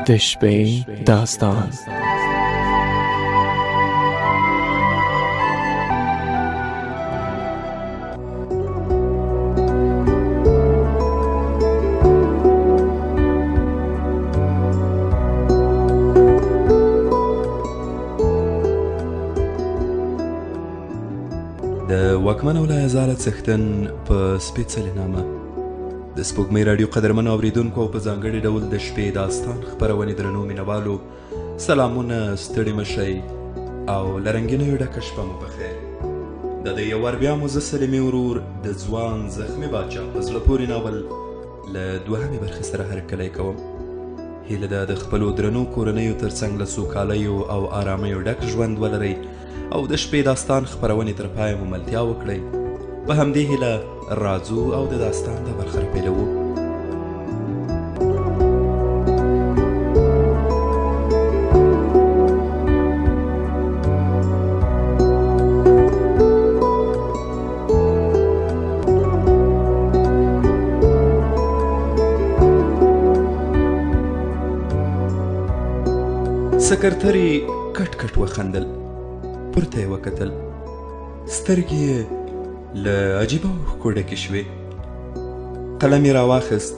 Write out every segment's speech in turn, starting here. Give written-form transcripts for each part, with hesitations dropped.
د شپې داستان. د واکمن ولایت زاله څښتن په سپېڅلې نامه د سپوږمۍ راډیو قدرمنو اورېدونکو او په ځانګړي ډول د شپې داستان خپرونې درنو مینوالو سلامونه، ستړي مشئ او له رنګینیو ډکه شپه مو پخیر. د یو وار بیا مو زه سلیمي ورور د ځوان زخمي پاچا په زړه پورې ناول له دوهمې برخې سره هرکلی کوم. هیله ده د خپلو درنو کورنیو ترڅنګ له سوکالیو او آرامیو ډک ژوند ولرئ او د شپې داستان خپرونې تر پایه مو ملتیا وکړئ. په همدې هیله راځو او د داستان دا برخه پیلوو. سکرتري کټ کټ وخندل، پورته یې وکتل، سترګې یې له عجیبه اوښکو ډکې شوې. قلم یې راواخیست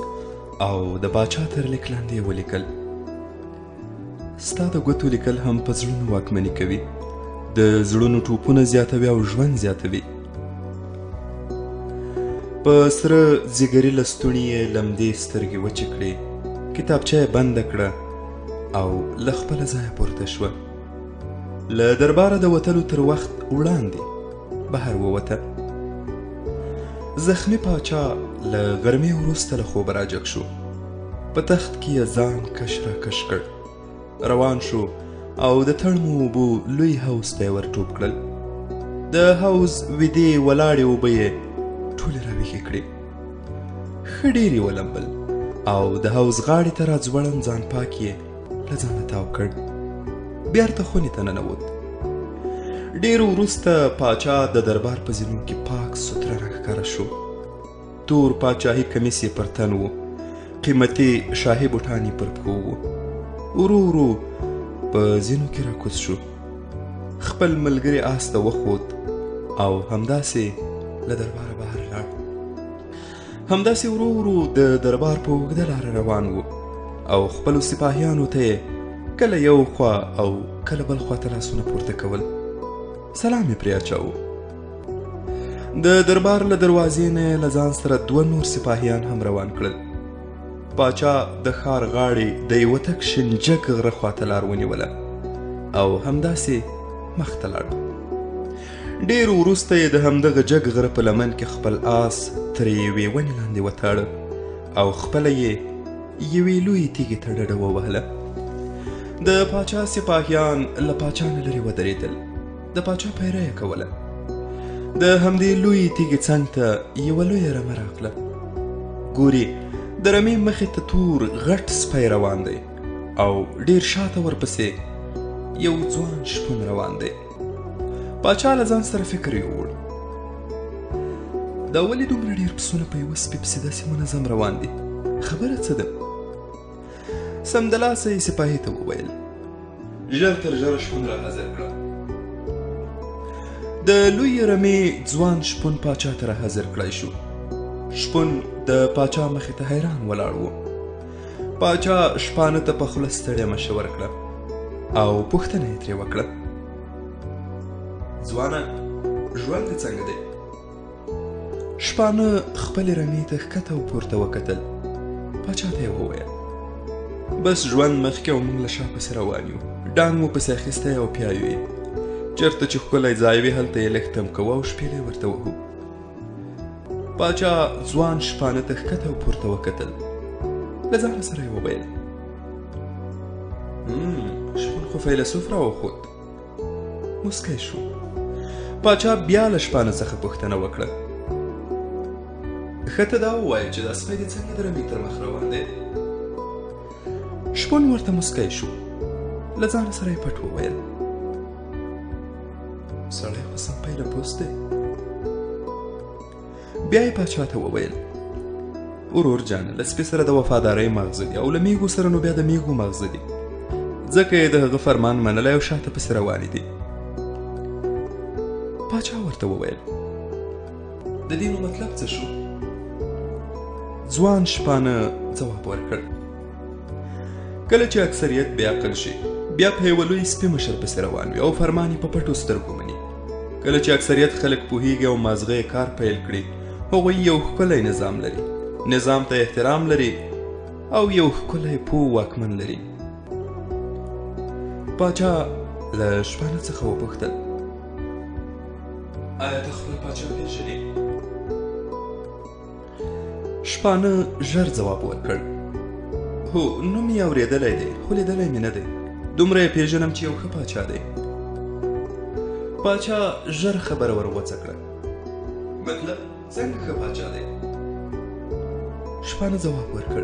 او د پاچا تر لیک لاندې یې ولیکل: ستا د ګوتو لیکل هم په زړونو واکمني کوي، د زړونو ټوپونه زیاتوي او ژوند زیاتوي. په سره ځیګري لستوڼي یې لمدې سترګې وچې کړې، کتابچه یې بنده کړه او له خپله ځایه پورته شوه. له درباره د وتلو تر وخت وړاندې بهر ووته. زخمي پاچا له غرمې وروسته له خوبه راجګ شو. په تخت کې یې ځان کش را کش کړ، روان شو او د تړمو اوبو لوی حوض ته یې ور ټوپ کړل. د حوض ویدې ولاړې اوبه یې ټولې راویښې کړې، ښه ډېر یې ولمبل او د حوض غاړې ته راځوړند ځان پاک یې له ځانه تاو کړ. بیرته خونې ته ننوت. ډېر وروسته پاچا د دربار په زینو کې پاک سوتره راښکاره شو. تور پاچاهي کمیس یې پر تن و، قیمتي شاهي بوټان یې پر پښو و. ورو ورو په زینو کې راکوز شو، خپل ملګري آس ته وخوت او همداسې له درباره بهر لاړ. همداسې ورو ورو د دربار په اوږده لاره روان و او خپلو سپاهیانو ته یې کله یو خوا او کله بل خوا ته لاسونه پورته کول. سلام یې پرې اچاوه. د دربار له دروازې نه له ځان سره 2 نور سپاهیان هم روان کړل. پاچا د ښار غاړې د یوه تک شنجک غره خواته لار ونیوله او همداسې مخ ته لاړ. ډېر وروسته یې د همدغه جګ غره په لمن کې خپل آس تر یوې ونې لاندې وتاړه او خپله یې یوې لویې تیږې ته ډډه ووهله. د پاچا سپاهیان له پاچا نه لرې ودرېدل، د پاچا پیره یې کوله. د همدې لویې تیږې څنګ ته یوه لویه رمه راغله. ګوري د رمې مخې ته تور غټ سپی روان دی او ډېر شاته ورپسې یو ځوان شپون روان دی. پاچا له ځان سره فکر یووړ: دا ولې دومره ډېر پسونه په یوه سپي پسې داسې منظم روان دي؟ خبره څه ده؟ سمدلاسه یې سپاهي ته وویل: ژر تر ژره شپون را حاضر کړه. د لوی رمې ځوان شپون پاچا ته را حاضر کړی شو. شپون د پاچا مخې ته حیران ولاړ و. پاچا شپانه ته په خوله ستړې مشه ورکړه او پوښتنه یې ترې وکړه: ځوانه، ژوند دې څنګه دی؟ شپانه خپلې رمې ته ښکته او پورته وکتل. پاچا ته یې وویل: بس ژوند مخکې او موږ له شا پسې روان یو، ډانګ مو پسې اخیستی او پیایو یې. چېرته چې ښکلی ځای وي هلته یې لږ تم کوو او شپېلې ورته وهو. پاچا ځوان شپانه ته ښکته او پورته وکتل. له ځانه سره یې وویل: شپون خو فیلسوف راوښود. مسکی شو. پاچا بیا له شپانه څخه پوښتنه وکړه: ښه ته دا ووایه چې دا سپی دې څنګه د رمې تر مخ روان دی؟ شپون ورته مسکی شو. له ځانه سره یې پټ وویل: سړی خو سم پیله پوست دی. بیا یې پاچا ته وویل: ورور جان له سپي سره د وفادارۍ مغزه دي او له میږو سره نو بیا د میږو مغزه دي، ځکه یې د هغه فرمان منلی او شاته پسې روانې دي. پاچا ورته وویل د دې نو مطلب څه شو؟ ځوان شپانه ځواب ورکړ کله چې اکثریت بې عقل شي بیا په یوه لوی سپي مشر پسې روان وي او فرمان یې په پټو سترګو مني. کله چې اکثریت خلک پوهیږي او مازغه یې کار پیل کړي هغوی یو ښکلی نظام لري، نظام ته احترام لري او یو ښکلی پوه واکمن لري. پاچا له شپانه څخه وپوښتل آیا ته خپل پاچا پېژنې؟ شپانه ژر ځواب ورکړ هو نوم یې اورېدلی دی خو لیدلی مې نه دی، دومره یې پېژنم چې یو ښه پاچا دی. پاچا ژر خبره ور غوڅه کړه مطلب څنګه ښه پاچا دی؟ شپانه ځواب ورکړ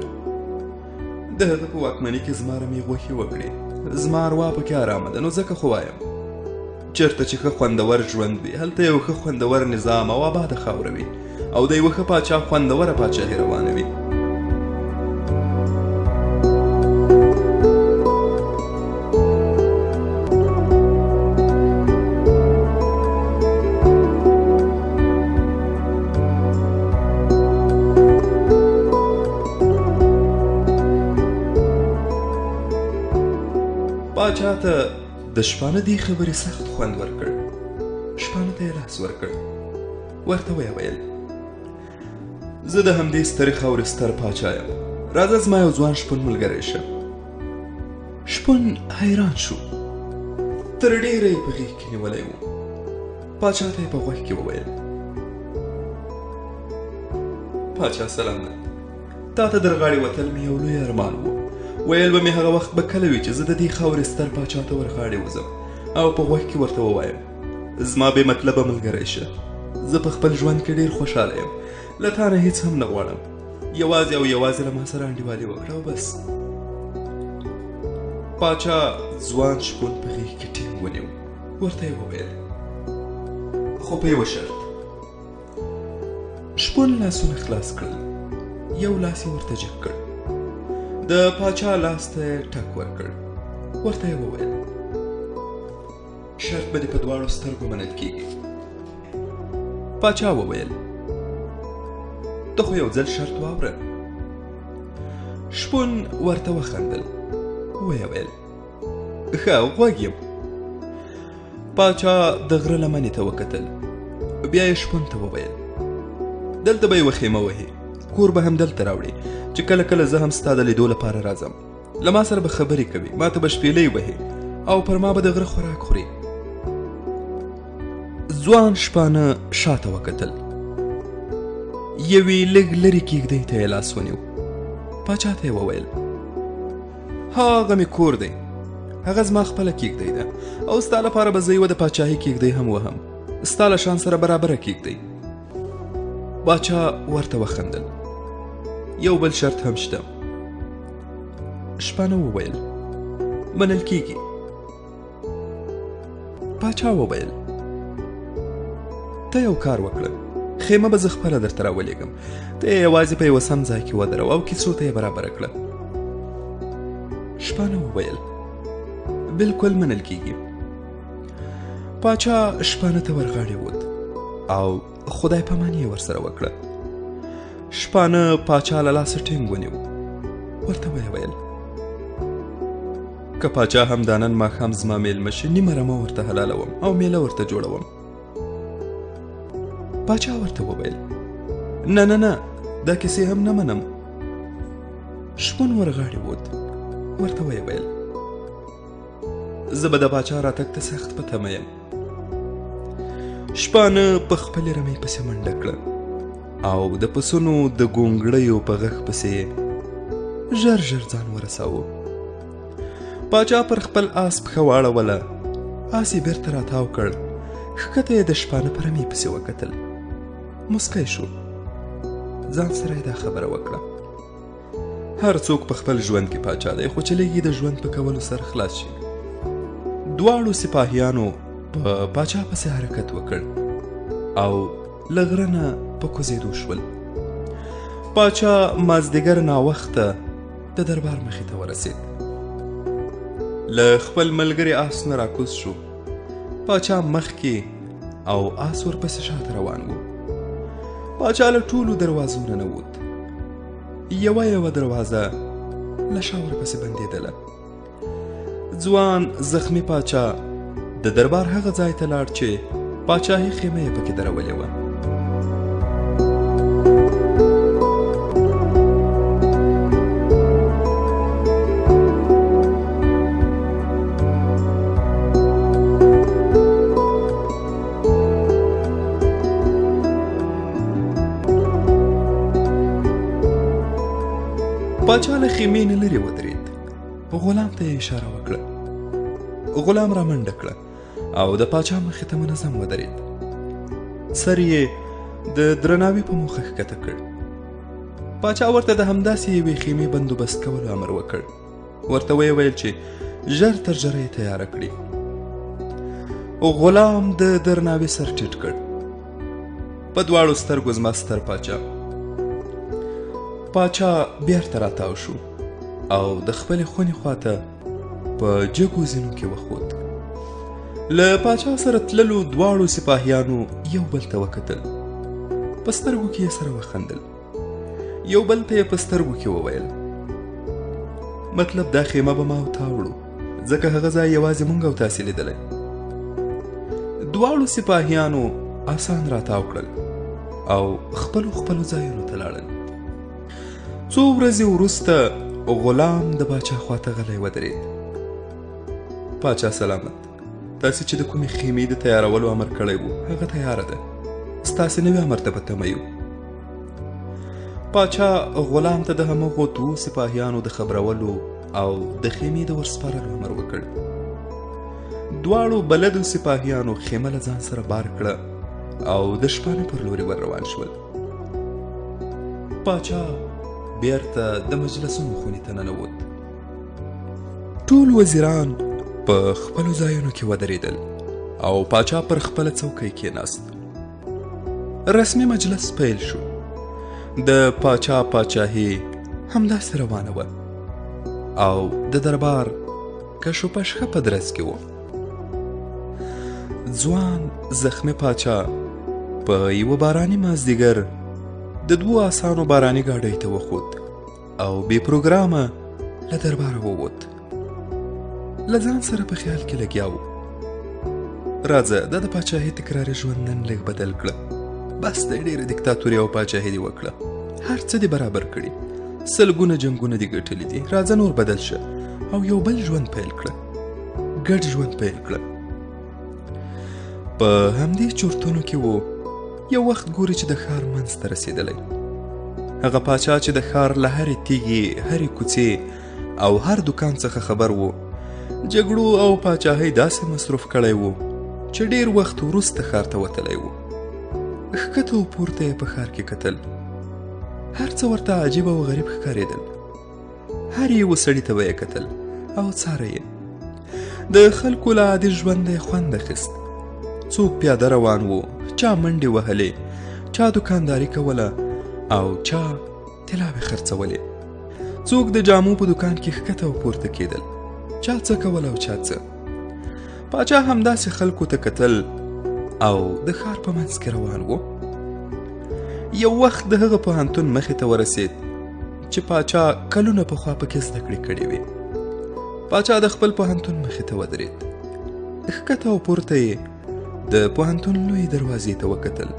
د هغه په واکمنۍ کې زما رمې غوښې وکړې، زما اروا پکې ارامه ده، نو ځکه خو وایم چېرته چې ښه خوندور ژوند وي هلته یو ښه خوندور نظام او آباده خاوره وي او د یوه ښه پاچا خوندوره پاچاهي روانه وي. پاچا ته د شپانه دې خبرې سخت خوند ورکړ. شپانه ته یې لاس ورکړ، ورته ویې ویل زه د همدې سترې خاورې ستر پاچا یم، راځه زما یو ځوان شپون ملګری شه. شپون حیران شو، تر ډېره یې په غېږ کې نیولی و. پاچا ته یې په غوږ کې وویل پاچا سلامت، تا ته در غاړې وتل مې یو لوی ارمان و، ویل به مې هغه وخت به کله وي چې زه د دې خاورې ستر پاچا ته ور غاړې وځم او په غوږ کې ورته ووایم زما بې مطلبه ملګری شه، زه په خپل ژوند کې ډېر خوشحاله یم، له تا نه هېڅ هم نه غواړم، یوازې او یوازې له ما سره انډیوالي وکړه او بس. پاچا ځوان شپون په غېږ کې ټینګ ونیو، ورته یې وویل خو په یوه شرط. شپون لاسونه خلاص کړل، یو لاس یې ورته جګ کړ، د پاچا لاس ته یې ټک ورکړ، ورته یې وویل شرط به دې په دواړو سترګو منل کېږي. پاچا وویل ته خو یو ځل شرط واوره. شپون ورته وخندل، ویې ویل ښه غوږ یم. پاچا د غره لمنې ته وکتل، بیا یې شپون ته وویل دلته به یې وخیمه وهي، کور به هم دلته راوړي چې کله کله زه هم ستا د لیدو لپاره راځم، له ما سره به خبرې کوي، ما ته به شپېلۍ وهي او پر ما به د غره خوراک خوري. ځوان شپانه شاته وکتل، یوې لږ لرې کېږدۍ ته یې لاس ونیو. پاچا ته یې وویل هغه مې کور دی، هغه زما خپله کېږدۍ ده او ستا لپاره به زه یوه د پاچاهۍ کېږدۍ هم وهم، ستا له شان سره برابره کېږدۍ. پاچا ورته وخندل، یو بل شرط هم شته. شپانه وویل منل کېږي. پاچا وویل ته یو کار وکړه، خیمه به زه خپله درته راولېږم، ته یې یوازې په یوه سم ځای کې ودرو او کیسو ته یې برابره کړه. شپانه وویل بلکل منل کېږي. پاچا شپانه ته ورغاړې ووت او خدای پاماني یې ورسره وکړه. شپانه پاچا له لاسه ټینګ ونیو، ورته ویې ویل که پاچا هم دا نن ماښام زما میلمه شي نیمه رمه ورته حلالوم او میله ورته جوړوم. پاچا ورته وویل نه نه نه دا کیسې هم نه منم. شپون ورغاړې ووت، ورته ویې ویل زه به د پاچا راتګ ته سخت په تمه یم. شپانه په خپلې رمې پسې منډه کړه او د پسونو د ګونګړیو په غږ پسې ژر ژر ځان ورساوه. پاچا پر خپل آس پښه واړوله، آس یې بیرته راتاو کړ، ښکته یې د شپانه په رمې پسې وکتل، مسکی شو، ځان سره یې دا خبره وکړه هر څوک په خپل ژوند کې پاچا دی، خو چې لږ د ژوند په کولو سره خلاص شي. دواړو سپاهیانو په پاچا پسې حرکت وکړ او له غره نه په کوزېدو شول. پاچا مازدیګر ناوخته د دربار مخې ته ورسید. له خپل ملګري آس نه راکوز شو. پاچا مخکې او آس ورپسې شاته روان و. پاچا له ټولو دروازو ننوت. یوه دروازه له شا ورپسې بندېدله. ځوان زخمي پاچا د دربار هغه ځای ته لاړ چې پاچاهي خیمه یې پکې درولې وه. پاچا له خیمې نه لرې ودرېد. غلام ته یې اشاره وکړه. غلام را منډه کړه او د پاچا مخې ته منظم ودرېد. سر یې د درناوي په موخه ښکته کړ. پاچا ورته د همداسې یوې خیمې بندوبست کولو امر وکړ. ورته ویې ویل چې ژر تر ژره یې تیاره کړي. غلام د درناوي سر ټیټ کړ. په دواړو سترګو زما ستر پاچا. پاچا بیرته راتاو شو او د خپلې خونې خواته په جګو زینو کې وخوت. له پاچا سره تللو دواړو سپاهیانو یو بل ته وکتل. په سترګو کې یې سره وخندل. یو بل ته یې په سترګو کې وویل مطلب دا خیمه به ما او تا وړو، ځکه هغه ځای یوازې موږ او تاسې لیدلی. دواړو سپاهیانو آسان راتاو کړل او خپلو ځایونو ته لاړل. څو ورځې وروسته غلام د پاچا خواته غلی ودرېد. پاچا سلامت، تاسې چې د کومې خیمې د تیارولو امر کړی و هغه تیاره ده. ستاسې نوي امر ته به تمه یو. پاچا غلام ته د همغو دوو سپاهیانو د خبرولو او د خیمې د ورسپارلو امر وکړ. دواړو بلدو سپاهیانو خیمه له ځان سره بار کړه او د شپانه پر لوري ور روان شول. پاچا بیرته د مجلسونو خونې ته ننوت. ټول وزیران په خپلو ځایونو کې ودرېدل او پاچا پر خپله څوکۍ کېناست. رسمي مجلس پیل شو. د پاچا پاچاهي همداسې روانه وه او د دربار کش و پشخه په درز کې و. ځوان زخمي پاچا په یوه باراني مازدیګر د دوو آسانو باراني ګاډۍ ته وخوت او بې پروګرامه له درباره ووت. له ځان سره په خیال کې لګیا و راځه دا د پاچاهي تکراري ژوند نن لږ بدل کړه. بس د ډېره دیکتاتوري او پاچاهي دې وکړه. هر څه دې برابر کړي. سلګونه جنګونه دې ګټلي دي. راځه نور بدل شه او یو بل ژوند پیل کړه. ګډ ژوند پیل کړه. په همدې چورتونو کې و یو وخت ګوري چې د ښار منځ ته رسېدلی. هغه پاچا چې د ښار له هرې تیږې، هرې کوڅې او هر دکان څخه خبر و، جګړو او پاچاهۍ داسې مصروف کړی و چې ډېر وخت وروسته ښار ته وتلی و. ښکته و پورته یې په ښار کې کتل. هر څه ورته عجیب او غریب ښکارېدل. هر یوه سړي ته به یې کتل او څاره یې. د خلکو له عادي ژونده یې خوند اخیست. څوک پیاده روان و، چا منډې وهلې، چا دکانداري کوله او چا طلاوې خرڅولې. څوک د جامو په دکان کې ښکته او پورته کېدل، چا څه کول او چا څه. پاچا همداسې خلکو ته کتل او د ښار په منځ کې روان و. یو وخت د هغه پوهنتون مخې ته ورسېد چې پاچا کلونه پخوا پکې زده کړې کړې وې. پاچا د خپل پوهنتون مخې ته ودرېد. ښکته او پورته یې د پوهنتون لوی دروازې ته وکتل.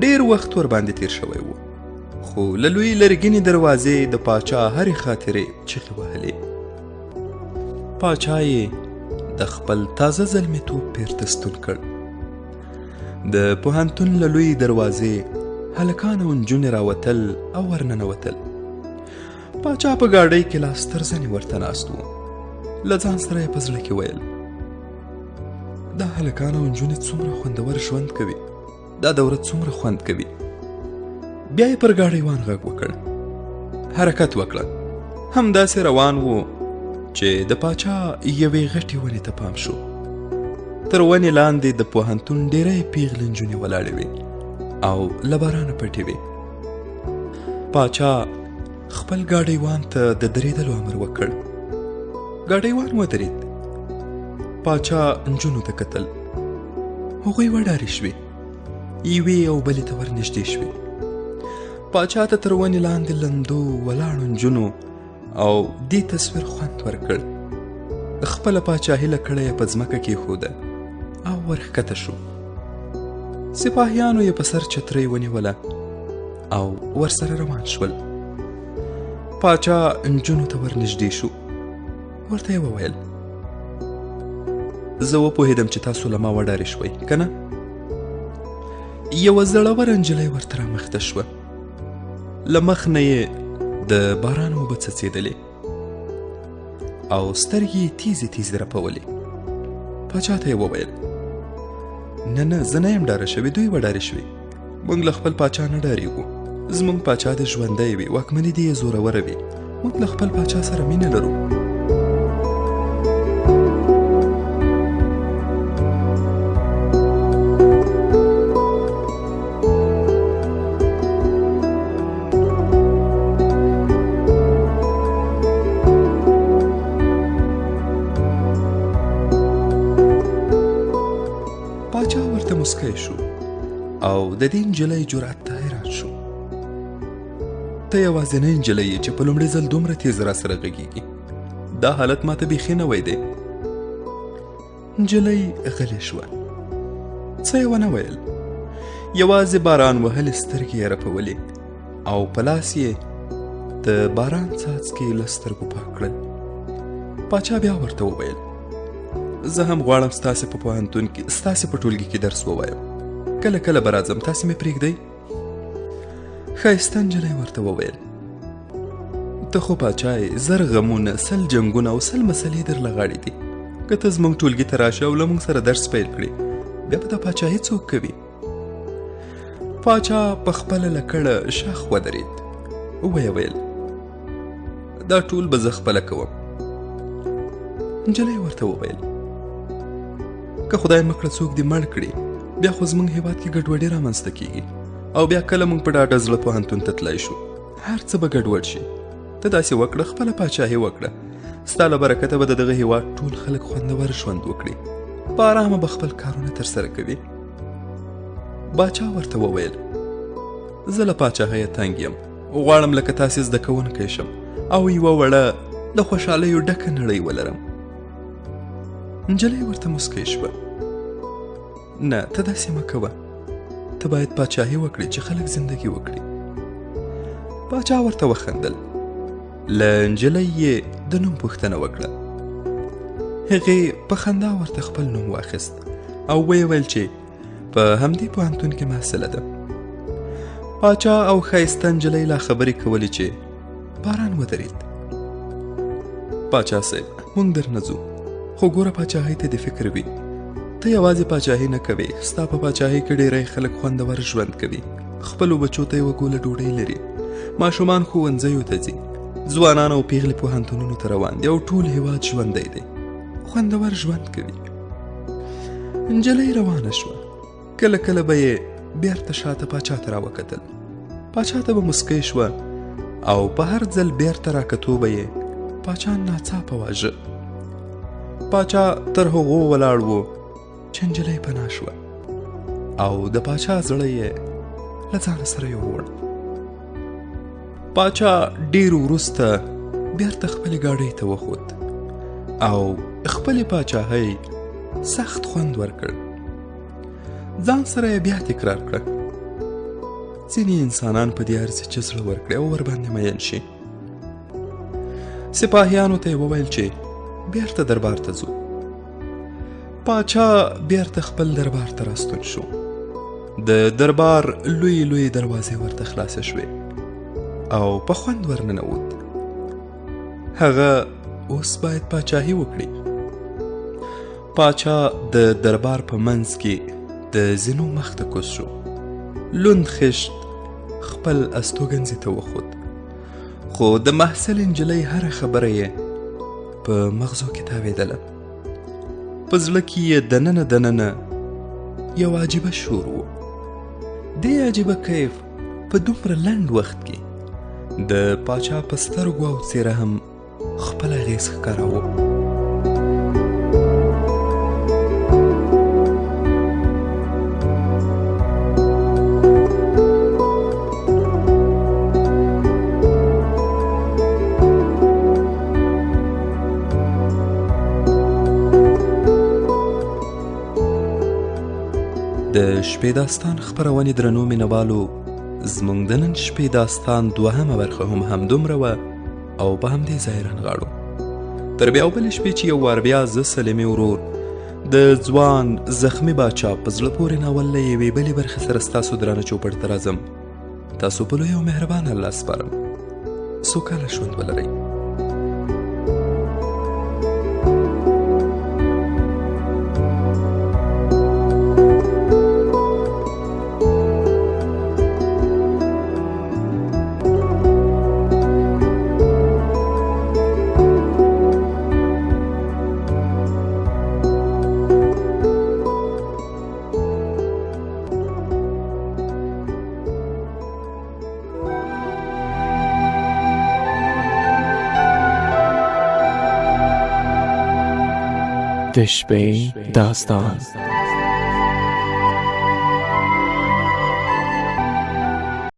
ډېر وخت ورباندې تیر شوی و، خو له لوی لرګینې دروازې د پاچا هرې خاطرې چغې وهلې. پاچا یې د خپل تازه زلمیتوب بیرته ستون کړ. د پوهنتون له لوی دروازې هلکان او نجونې راوتل او ورننوتل. پاچا په ګاډۍ کې لاس تر زنې ورته ناست و. له ځان سره یې په زړه کې ویل دا هلکان او نجونې څومره خوندور ژوند کوي، دا دوره څومره خوند کوي. بیا یې پر ګاډیوان غږ وکړ. حرکت وکړه. همداسې روان و چې د پاچا یوې غټې ونې ته پام شو. تر ونې لاندې د پوهنتون ډېرې پیغلې نجونې ولاړې وې او له بارانه پټې وې. پاچا خپل ګاډیوان ته د درېدلو امر وکړ. ګاډیوان ودرېد. پاچا نجونو ته کتل. هغوی وډارې شوې. یوې او بلې ته ورنږدې شوې. پاچا ته تر ونې لاندې لندو ولاړو نجونو او دې تصویر خوند ورکړ. خپله پاچاهي لکړه یې په ځمکه کېښوده او ورښکته شو. سپاهیانو یې په سر چترۍ ونیوله او ورسره روان شول. پاچا نجونو ته ورنږدې شو. ورته یې وویل زه وپوهېدم چې تاسو له ما وډارې شوئ که نه؟ یوه زړوره نجلۍ ورته رامخته شوه. له مخ نه یې د باران اوبه څڅېدلې او سترګې یې تیزې تیزې رپولې. پاچا ته یې وویل نه زه نه یم ډاره شوې، دوی وډارې شوې. موږ له خپل پاچا نه ډارېږو. زموږ پاچا دې ژوندی وي، واکمني دې یې زوروره وي. موږ له خپل پاچا سره مینه لرو. پاچا ورته مسکی شو او د دې نجلۍ جرأت ته حیران شو. ته یوازینۍ نجلۍ یې چې په لومړي ځل دومره تیز راسره غږېږي. دا حالت ماته بیخي نوی دی. نجلۍ غلې شوه. څه یې ونه ویل. یوازې باران وهلې سترګې یې رپولې او په لاس یې د باران څاڅکي له سترګو پاک کړل. پاچا بیا ورته وویل زه هم غواړم ستاسې په پوهنتون کې ستاسې په ټولګي کې درس ووایم. کله کله به راځم، تاسې مې پرېږدئ؟ ښایسته نجلۍ ورته وویل ته خو پاچا یې، 1000 غمونه، 100 جنګونه او 100 مسلې درله غاړې دي. که ته زموږ ټولګي ته راشې او له موږ سره درس پیل کړې بیا به دا پاچاهي څوک کوي؟ پاچا په خپله لکړه شاخ ودرېد. ویې ویل دا ټول به زه خپله کوم. نجلۍ ورته وویل که خدای مکړه څوک دې مړ کړي بیا خو زموږ هېواد کې ګډوډي رامنځته کېږي او بیا کله موږ په ډاډه زړه پوهنتون ته تللی شو. هر څه به ګډوډ شي. ته داسې وکړه، خپله پاچاهي وکړه. ستا له برکته به د دغه هېواد ټول خلک خوندور ژوند وکړي. په ارامه به خپل کارونه ترسره کوي. باچا ورته وویل زه له پاچاهیه تنګ یم. غواړم لکه تاسې زده کوونکی شم او یوه وړه د خوشحالیو ډکه نړۍ ولرم. نجلۍ ورته مسکی شوه. نه ته داسې مه کوه. ته باید پاچاهي وکړې چې خلک زندگی وکړي. پاچا ورته وخندل. له نجلۍ یې د نوم پوښتنه وکړه. هغې په خندا ورته خپل نوم واخیست او ویې ویل چې په همدې پوهنتون کې محصله ده. پاچا او ښایسته نجلۍ لا خبرې کولې چې باران ودرېد. پاچا صاحب موږ درنه ځو، خو ګوره پاچاهۍ ته دې فکر وي. ته یوازې پاچاهي نه کوې، ستا په پاچاهۍ کې ډېری خلک خوندور ژوند کوي. خپلو بچو ته یوه ګوله ډوډۍ لري. ماشومان ښوونځیو ته ځي. ځوانان او پیغلې پوهنتونونو ته روان دي او ټول هېواد ژوندی دی. خوندور ژوند کوي. نجلۍ روانه شوه. کله کله به یې بیرته شاته پاچا ته راوکتل. پاچا ته به مسکی شوه او په هر ځل بیرته راکتو به یې پاچا ناڅاپه واژه. پاچا تر هغو ولاړ و چې نجلۍ پناه شوه او د پاچا زړه یې له ځانه سره یووړ. پاچا ډېر وروسته بیرته خپلې ګاډۍ ته وخوت او خپلې پاچاهۍ سخت خوند ورکړ. ځان سره یې بیا تکرار کړه ځینې انسانان په دې ارزي چې زړه ورکړي او ورباندې مین شي. سپاهیانو ته یې وویل چې بیرته دربار ته ځو. پاچا بیرته خپل دربار ته راستون شو. د دربار لوی لوی دروازې ورته خلاصه شوې او په خوند ورننوت. هغه اوس باید پاچاهي وکړي. پاچا د دربار په منځ کې د زینو مخ ته کوز شو. لوند خشت خپل استوګنځي ته وخوت. خو د محصل نجلۍ هره خبره یې په مغزو کې تاوېدله. په زړه کې یې دننه یو عجیبه شور و. دې عجیبه کیف په دومره لنډ وخت کې د پاچا په سترګو او څېره هم خپل اغېز ښکاراوه. د شپې داستان خپرونې درنو مینوالو، زموږ د نن شپې داستان دوهمه برخه هم همدومره وه او په همدې ځای رانغاړو. تر بیا بلې شپې چې یو وار بیا زه سلیمې ورور د ځوان زخمي باچا په زړه پورې ناول له یوې بلې برخې سره ستاسو درانه چوپړ ته راځم. تاسو په لوی او مهربان الله سپارم. سوکاله ژوند ولرئ. د شپې داستان.